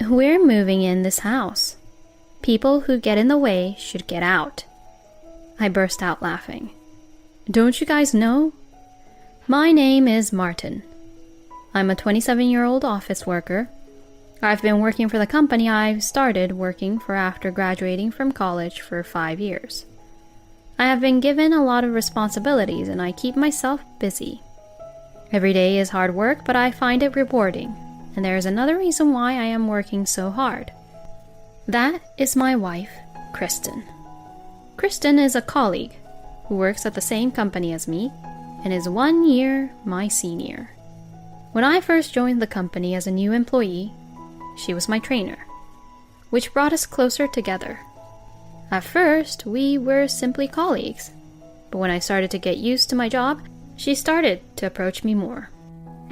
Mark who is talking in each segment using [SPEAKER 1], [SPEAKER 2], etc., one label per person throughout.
[SPEAKER 1] We're moving in this house. People who get in the way should get out. I burst out laughing. Don't you guys know? My name is Martin. I'm a 27-year-old office worker. I've been working for the company I started working for after graduating from college for 5 years. I have been given a lot of responsibilities and I keep myself busy. Every day is hard work, but I find it rewarding, and there is another reason why I am working so hard. That is my wife, Kristen. Kristen is a colleague who works at the same company as me and is 1 year my senior. When I first joined the company as a new employee, she was my trainer, which brought us closer together. At first, we were simply colleagues, but when I started to get used to my job, she started to approach me more.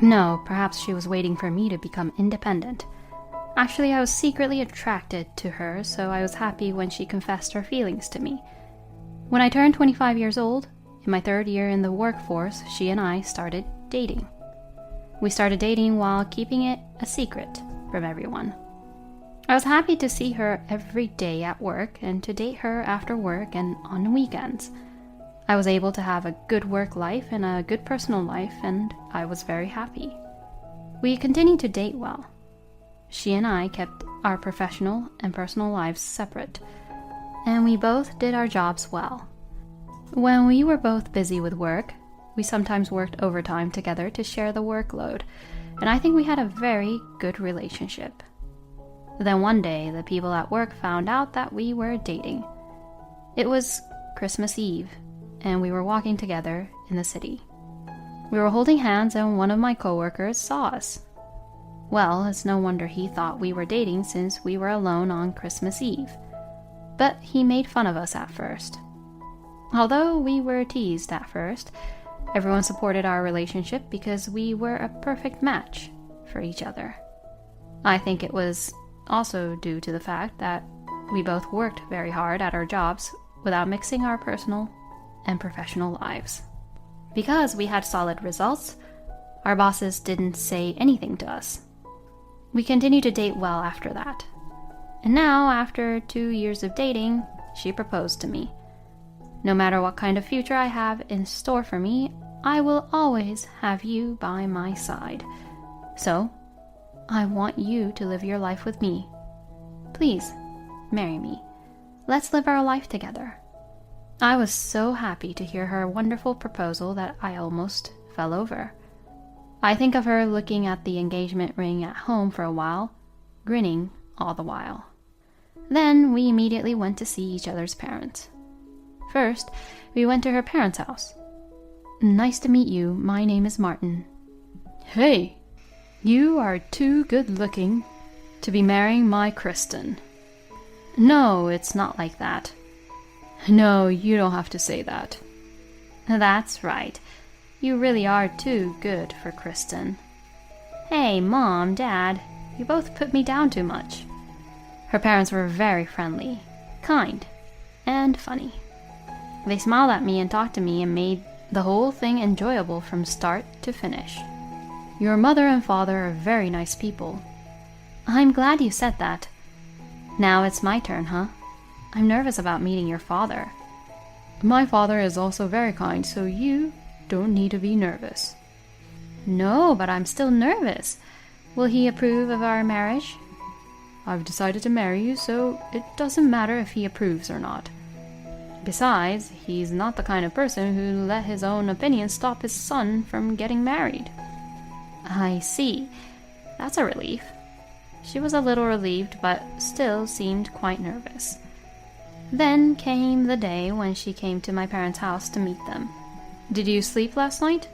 [SPEAKER 1] No, perhaps she was waiting for me to become independent. Actually, I was secretly attracted to her, so I was happy when she confessed her feelings to me. When I turned 25 years old, in my 3rd year in the workforce, she and I started dating. We started dating while keeping it a secret from everyone. I was happy to see her every day at work and to date her after work and on weekends. I was able to have a good work life and a good personal life, and I was very happy. We continued to date well. She and I kept our professional and personal lives separate, and we both did our jobs well. When we were both busy with work, we sometimes worked overtime together to share the workload, and I think we had a very good relationship. Then one day, the people at work found out that we were dating. It was Christmas Eve, and we were walking together in the city. We were holding hands, and one of my coworkers saw us. Well, it's no wonder he thought we were dating since we were alone on Christmas Eve. But he made fun of us at first. Although we were teased at first, everyone supported our relationship because we were a perfect match for each other. I think it was also due to the fact that we both worked very hard at our jobs without mixing our personal and professional lives. Because we had solid results, our bosses didn't say anything to us. We continued to date well after that. And now, after 2 years of dating, she proposed to me. No matter what kind of future I have in store for me, I will always have you by my side. So, I want you to live your life with me. Please, marry me. Let's live our life together. I was so happy to hear her wonderful proposal that I almost fell over. I think of her looking at the engagement ring at home for a while, grinning all the while. Then we immediately went to see each other's parents. First, we went to her parents' house. Nice to meet you. My name is Martin. Hey, you are too good-looking to be marrying my Kristen. No, it's not like that. No, you don't have to say that. That's right. You really are too good for Kristen. Hey, Mom, Dad, you both put me down too much. Her parents were very friendly, kind, and funny. They smiled at me and talked to me and made the whole thing enjoyable from start to finish. Your mother and father are very nice people. I'm glad you said that. Now it's my turn, huh? I'm nervous about meeting your father. My father is also very kind, so you don't need to be nervous. No, but I'm still nervous. Will he approve of our marriage? I've decided to marry you, so it doesn't matter if he approves or not. Besides, he's not the kind of person who let his own opinion stop his son from getting married. I see. That's a relief. She was a little relieved, but still seemed quite nervous. Then came the day when she came to my parents' house to meet them. Did you sleep last night?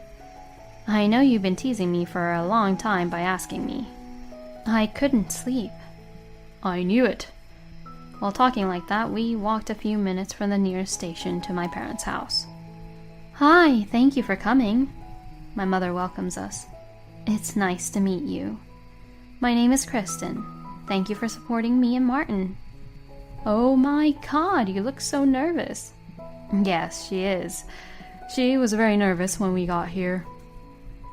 [SPEAKER 1] I know you've been teasing me for a long time by asking me. I couldn't sleep. I knew it. While talking like that, we walked a few minutes from the nearest station to my parents' house. Hi, thank you for coming. My mother welcomes us. It's nice to meet you. My name is Kristen. Thank you for supporting me and Martin. Oh my God, you look so nervous. Yes, she is. She was very nervous when we got here.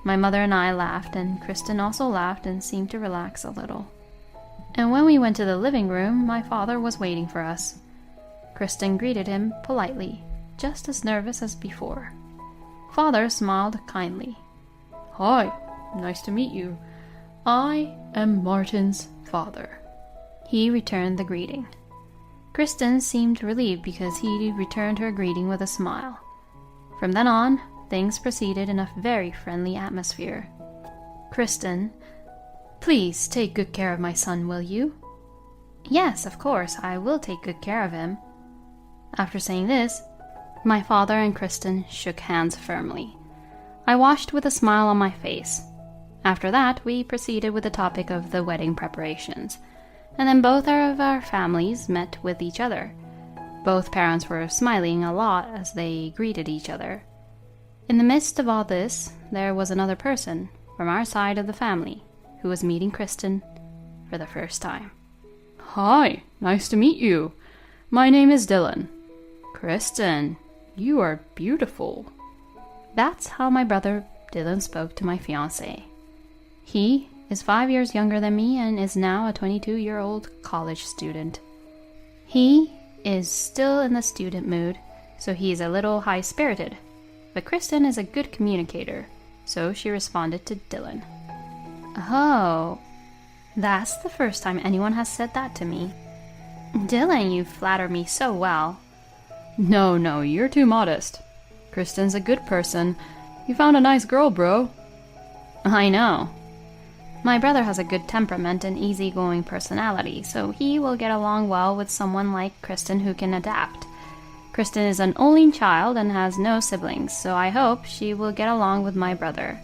[SPEAKER 1] My mother and I laughed, and Kristen also laughed and seemed to relax a little. And when we went to the living room, my father was waiting for us. Kristen greeted him politely, just as nervous as before. Father smiled kindly. "Hi, nice to meet you. I am Martin's father." He returned the greeting. Kristen seemed relieved because he returned her greeting with a smile. From then on, things proceeded in a very friendly atmosphere. "Kristen, please take good care of my son, will you?" "Yes, of course, I will take good care of him." After saying this, my father and Kristen shook hands firmly. I washed with a smile on my face. After that, we proceeded with the topic of the wedding preparations, and then both of our families met with each other. Both parents were smiling a lot as they greeted each other. In the midst of all this, there was another person from our side of the family who was meeting Kristen for the first time. "Hi, nice to meet you. My name is Dylan." "Kristen, you are beautiful." That's how my brother Dylan spoke to my fiancé. He is 5 years younger than me and is now a 22-year-old college student. He is still in the student mood, so he is a little high-spirited. But Kristen is a good communicator, so she responded to Dylan. "Oh, that's the first time anyone has said that to me. Dylan, you flatter me so well." No, you're too modest. Kristen's a good person. You found a nice girl, bro." "I know. My brother has a good temperament and easygoing personality, so he will get along well with someone like Kristen who can adapt. Kristen is an only child and has no siblings, so I hope she will get along with my brother."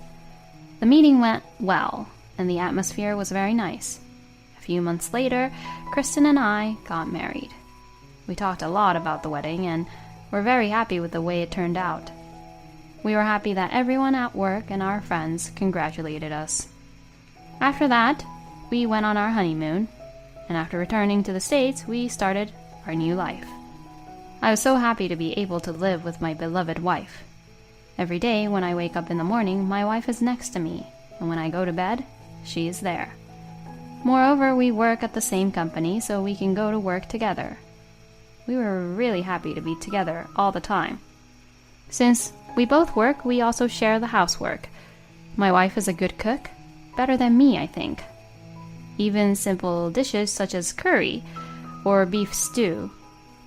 [SPEAKER 1] The meeting went well, and the atmosphere was very nice. A few months later, Kristen and I got married. We talked a lot about the wedding and were very happy with the way it turned out. We were happy that everyone at work and our friends congratulated us. After that, we went on our honeymoon, and after returning to the States, we started our new life. I was so happy to be able to live with my beloved wife. Every day when I wake up in the morning, my wife is next to me, and when I go to bed, she is there. Moreover, we work at the same company, so we can go to work together. We were really happy to be together all the time. Since we both work, we also share the housework. My wife is a good cook, better than me, I think. Even simple dishes such as curry or beef stew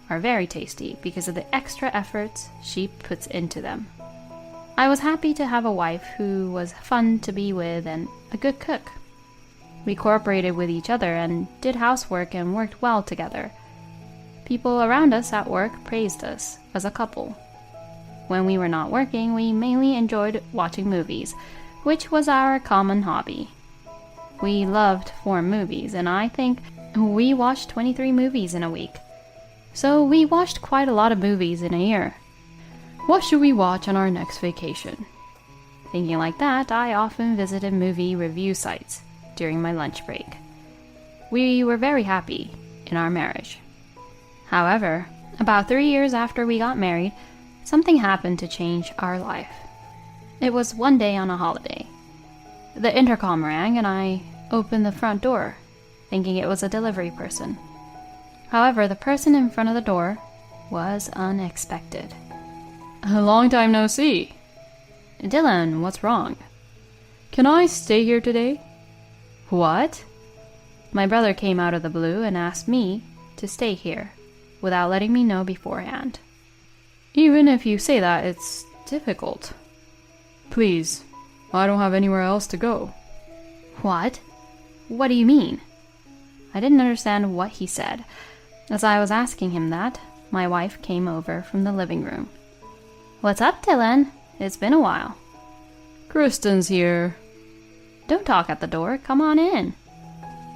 [SPEAKER 1] are very tasty because of the extra efforts she puts into them. I was happy to have a wife who was fun to be with and a good cook. We cooperated with each other and did housework and worked well together. People around us at work praised us as a couple. When we were not working, we mainly enjoyed watching movies, which was our common hobby. We loved foreign movies, and I think we watched 23 movies in a week. So we watched quite a lot of movies in a year. What should we watch on our next vacation? Thinking like that, I often visited movie review sites during my lunch break. We were very happy in our marriage. However, about 3 years after we got married, something happened to change our life. It was one day on a holiday. The intercom rang and I opened the front door, thinking it was a delivery person. However, the person in front of the door was unexpected. "A long time no see." "Dylan, what's wrong?" "Can I stay here today?" "What?" My brother came out of the blue and asked me to stay here, without letting me know beforehand. "Even if you say that, it's difficult." "Please, I don't have anywhere else to go." "What? What do you mean?" I didn't understand what he said. As I was asking him that, my wife came over from the living room. "What's up, Dylan? It's been a while." "Kristen's here." "Don't talk at the door, come on in,"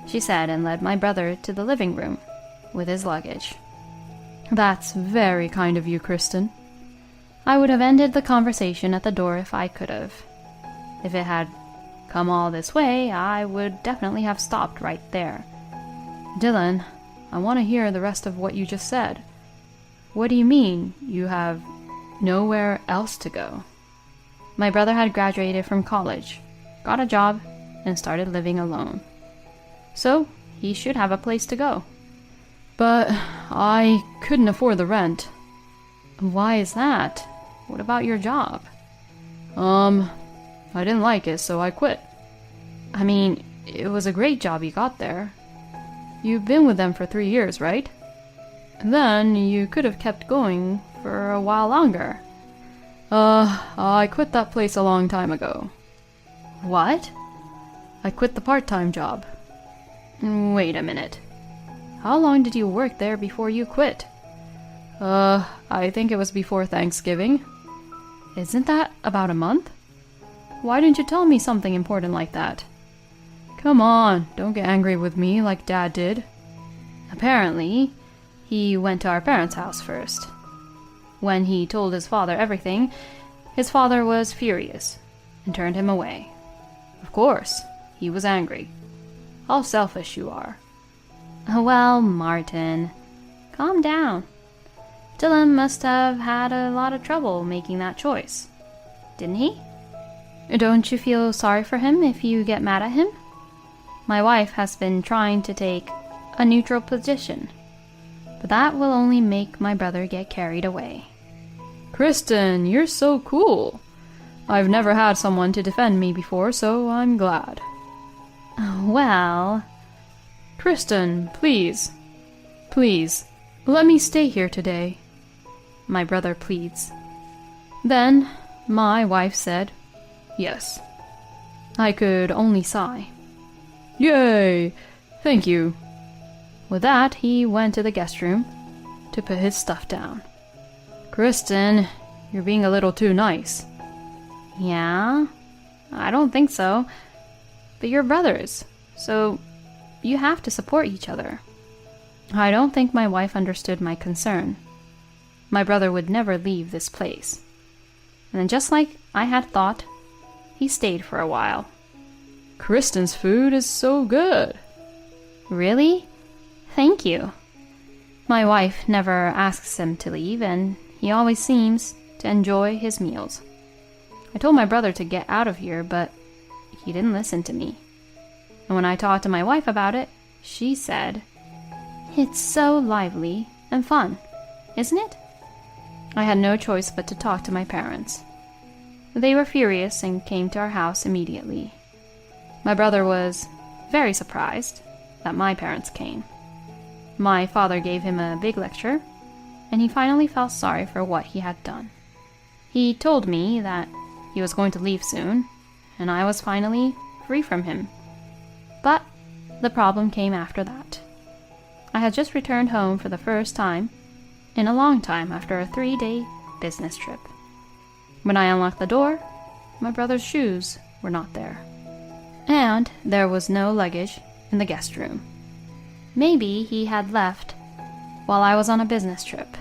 [SPEAKER 1] she said and led my brother to the living room with his luggage. "That's very kind of you, Kristen." I would have ended the conversation at the door if I could have. If it had come all this way, I would definitely have stopped right there. "Dylan, I want to hear the rest of what you just said. What do you mean, you have nowhere else to go?" My brother had graduated from college, got a job, and started living alone. So he should have a place to go. But I couldn't afford the rent. Why is that? What about your job? I didn't like it, so I quit. I mean, it was a great job you got there. You've been with them for 3 years, right? Then you could have kept going for a while longer. I quit that place a long time ago. What? I quit the part-time job. Wait a minute. How long did you work there before you quit? I think it was before Thanksgiving. Isn't that about a month? Why didn't you tell me something important like that? Come on, don't get angry with me like Dad did. Apparently, he went to our parents' house first. When he told his father everything, his father was furious and turned him away. Of course, he was angry. How selfish you are. Well, Martin, calm down. Dylan must have had a lot of trouble making that choice, didn't he? Don't you feel sorry for him if you get mad at him? My wife has been trying to take a neutral position, but that will only make my brother get carried away. Kristen, you're so cool. I've never had someone to defend me before, so I'm glad. Well... Kristen, please. Please, let me stay here today. My brother pleads. Then, my wife said, yes. I could only sigh. Yay! Thank you. With that, he went to the guest room to put his stuff down. Kristen, you're being a little too nice. Yeah? I don't think so. But you're brothers, so you have to support each other. I don't think my wife understood my concern. My brother would never leave this place. And just like I had thought, he stayed for a while. Kristen's food is so good. Really? Thank you. My wife never asks him to leave, and he always seems to enjoy his meals. I told my brother to get out of here, but he didn't listen to me. And when I talked to my wife about it, she said, "It's so lively and fun, isn't it?" I had no choice but to talk to my parents. They were furious and came to our house immediately. My brother was very surprised that my parents came. My father gave him a big lecture, and he finally felt sorry for what he had done. He told me that he was going to leave soon, and I was finally free from him. But the problem came after that. I had just returned home for the first time in a long time after a 3-day business trip. When I unlocked the door, my brother's shoes were not there. And there was no luggage in the guest room. Maybe he had left while I was on a business trip.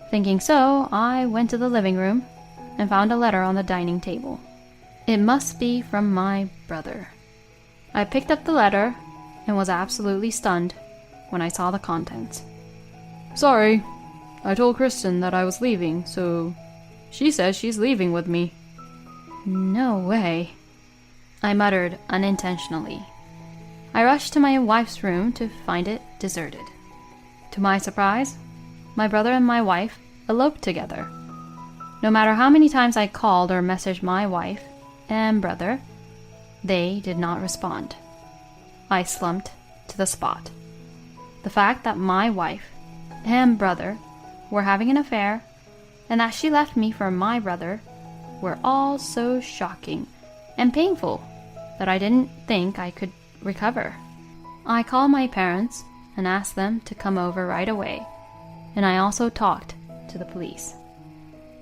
[SPEAKER 1] Thinking so, I went to the living room and found a letter on the dining table. It must be from my brother. I picked up the letter and was absolutely stunned when I saw the contents. Sorry, I told Kristen that I was leaving, so she says she's leaving with me. No way, I muttered unintentionally. I rushed to my wife's room to find it deserted. To my surprise, my brother and my wife eloped together. No matter how many times I called or messaged my wife and brother, they did not respond. I slumped to the spot. The fact that my wife and brother were having an affair and that she left me for my brother were all so shocking and painful that I didn't think I could recover. I called my parents and asked them to come over right away, and I also talked to the police.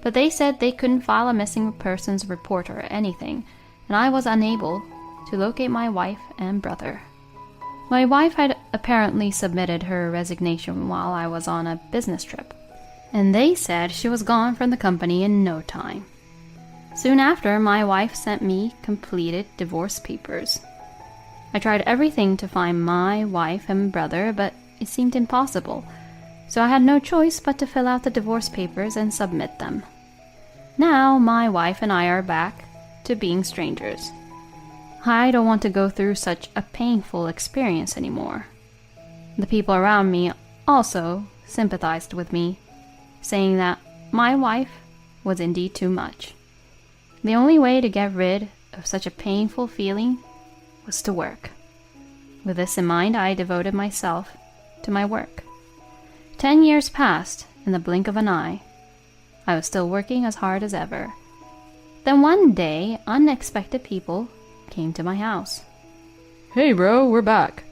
[SPEAKER 1] But they said they couldn't file a missing persons report or anything, and I was unable to locate my wife and brother. My wife had apparently submitted her resignation while I was on a business trip, and they said she was gone from the company in no time. Soon after, my wife sent me completed divorce papers. I tried everything to find my wife and brother, but it seemed impossible, so I had no choice but to fill out the divorce papers and submit them. Now, my wife and I are back to being strangers. I don't want to go through such a painful experience anymore. The people around me also sympathized with me, saying that my wife was indeed too much. The only way to get rid of such a painful feeling was to work. With this in mind, I devoted myself to my work. 10 years passed in the blink of an eye. I was still working as hard as ever. Then one day, unexpected people came to my house.
[SPEAKER 2] Hey bro, we're back.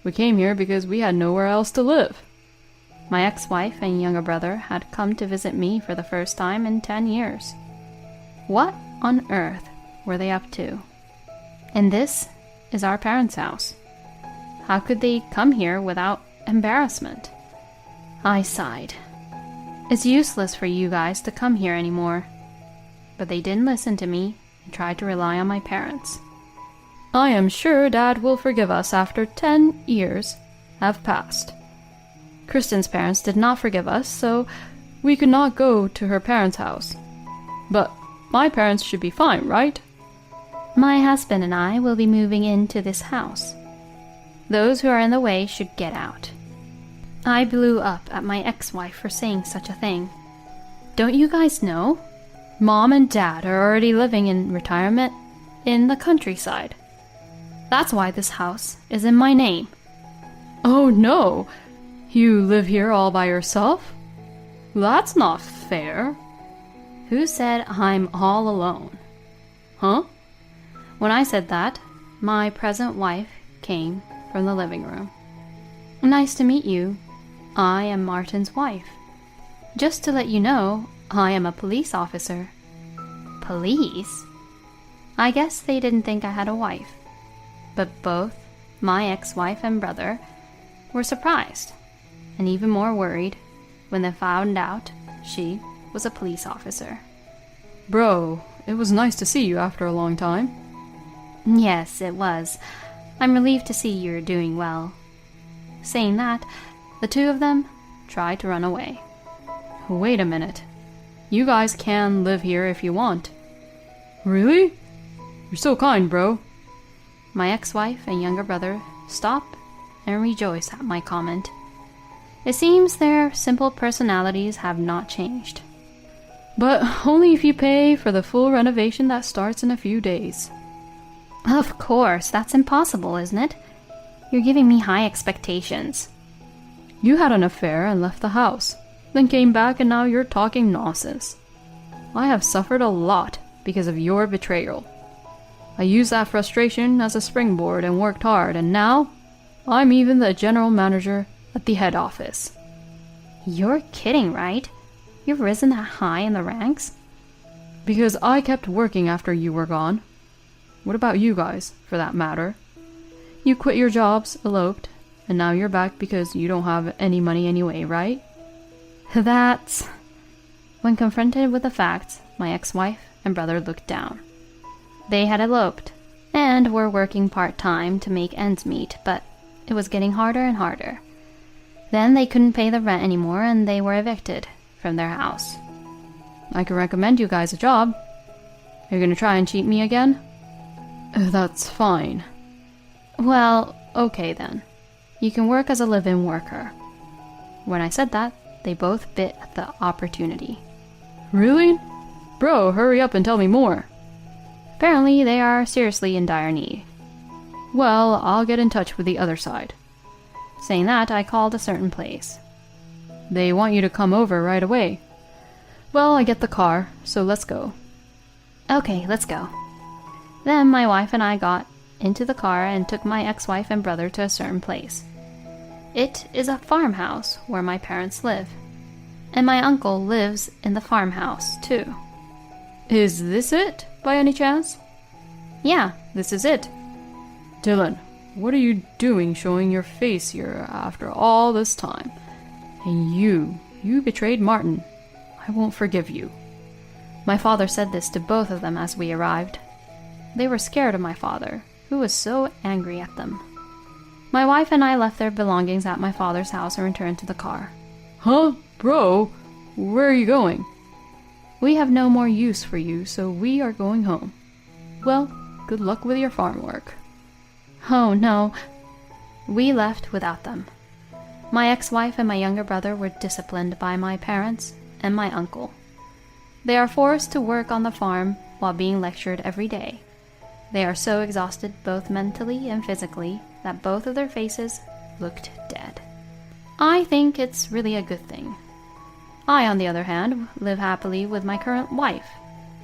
[SPEAKER 2] We came here because we had nowhere else to live.
[SPEAKER 1] My ex-wife and younger brother had come to visit me for the first time in 10 years. What on earth were they up to? And this is our parents' house. How could they come here without embarrassment? I sighed. It's useless for you guys to come here anymore. But they didn't listen to me and tried to rely on my parents.
[SPEAKER 2] I am sure Dad will forgive us after 10 years have passed. Kristen's parents did not forgive us, so we could not go to her parents' house. But my parents should be fine, right?
[SPEAKER 1] My husband and I will be moving into this house. Those who are in the way should get out. I blew up at my ex-wife for saying such a thing. Don't you guys know? Mom and Dad are already living in retirement in the countryside. That's why this house is in my name.
[SPEAKER 2] Oh no! You live here all by yourself? That's not fair.
[SPEAKER 1] Who said I'm all alone?
[SPEAKER 2] Huh?
[SPEAKER 1] When I said that, my present wife came from the living room. Nice to meet you. I am Martin's wife. Just to let you know, I am a police officer. Police? I guess they didn't think I had a wife. But both my ex-wife and brother were surprised, and even more worried when they found out she was a police officer.
[SPEAKER 2] Bro, it was nice to see you after a long time.
[SPEAKER 1] Yes, it was. I'm relieved to see you're doing well. Saying that, the two of them tried to run away.
[SPEAKER 2] Wait a minute. You guys can live here if you want. Really? You're so kind, bro.
[SPEAKER 1] My ex-wife and younger brother stopped and rejoiced at my comment. It seems their simple personalities have not changed.
[SPEAKER 2] But only if you pay for the full renovation that starts in a few days.
[SPEAKER 1] Of course, that's impossible, isn't it? You're giving me high expectations.
[SPEAKER 2] You had an affair and left the house, then came back and now you're talking nonsense. I have suffered a lot because of your betrayal. I used that frustration as a springboard and worked hard, and now I'm even the general manager at the head office.
[SPEAKER 1] You're kidding, right? You've risen that high in the ranks?
[SPEAKER 2] Because I kept working after you were gone. What about you guys, for that matter? You quit your jobs, eloped, and now you're back because you don't have any money anyway, right?
[SPEAKER 1] That's... When confronted with the facts, my ex-wife and brother looked down. They had eloped, and were working part-time to make ends meet, but it was getting harder and harder. Then they couldn't pay the rent anymore, and they were evicted from their house.
[SPEAKER 2] I can recommend you guys a job. You're gonna try and cheat me again? That's fine.
[SPEAKER 1] Well, okay then. You can work as a live-in worker. When I said that, they both bit at the opportunity.
[SPEAKER 2] Really? Bro, hurry up and tell me more.
[SPEAKER 1] Apparently, they are seriously in dire need.
[SPEAKER 2] Well, I'll get in touch with the other side.
[SPEAKER 1] Saying that, I called a certain place.
[SPEAKER 2] They want you to come over right away. Well, I get the car, so let's go.
[SPEAKER 1] Okay, let's go. Then my wife and I got into the car and took my ex-wife and brother to a certain place. It is a farmhouse where my parents live, and my uncle lives in the farmhouse too.
[SPEAKER 2] Is this it, by any chance?
[SPEAKER 1] Yeah, this is it.
[SPEAKER 2] Dylan, what are you doing showing your face here after all this time? And you betrayed Martin. I won't forgive you.
[SPEAKER 1] My father said this to both of them as we arrived. They were scared of my father, who was so angry at them. My wife and I left their belongings at my father's house and returned to the car.
[SPEAKER 2] Huh? Bro, where are you going?
[SPEAKER 1] We have no more use for you, so we are going home.
[SPEAKER 2] Well, good luck with your farm work.
[SPEAKER 1] Oh no. We left without them. My ex-wife and my younger brother were disciplined by my parents and my uncle. They are forced to work on the farm while being lectured every day. They are so exhausted both mentally and physically that both of their faces looked dead. I think it's really a good thing. I, on the other hand, live happily with my current wife.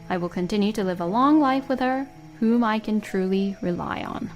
[SPEAKER 1] I will continue to live a long life with her, whom I can truly rely on.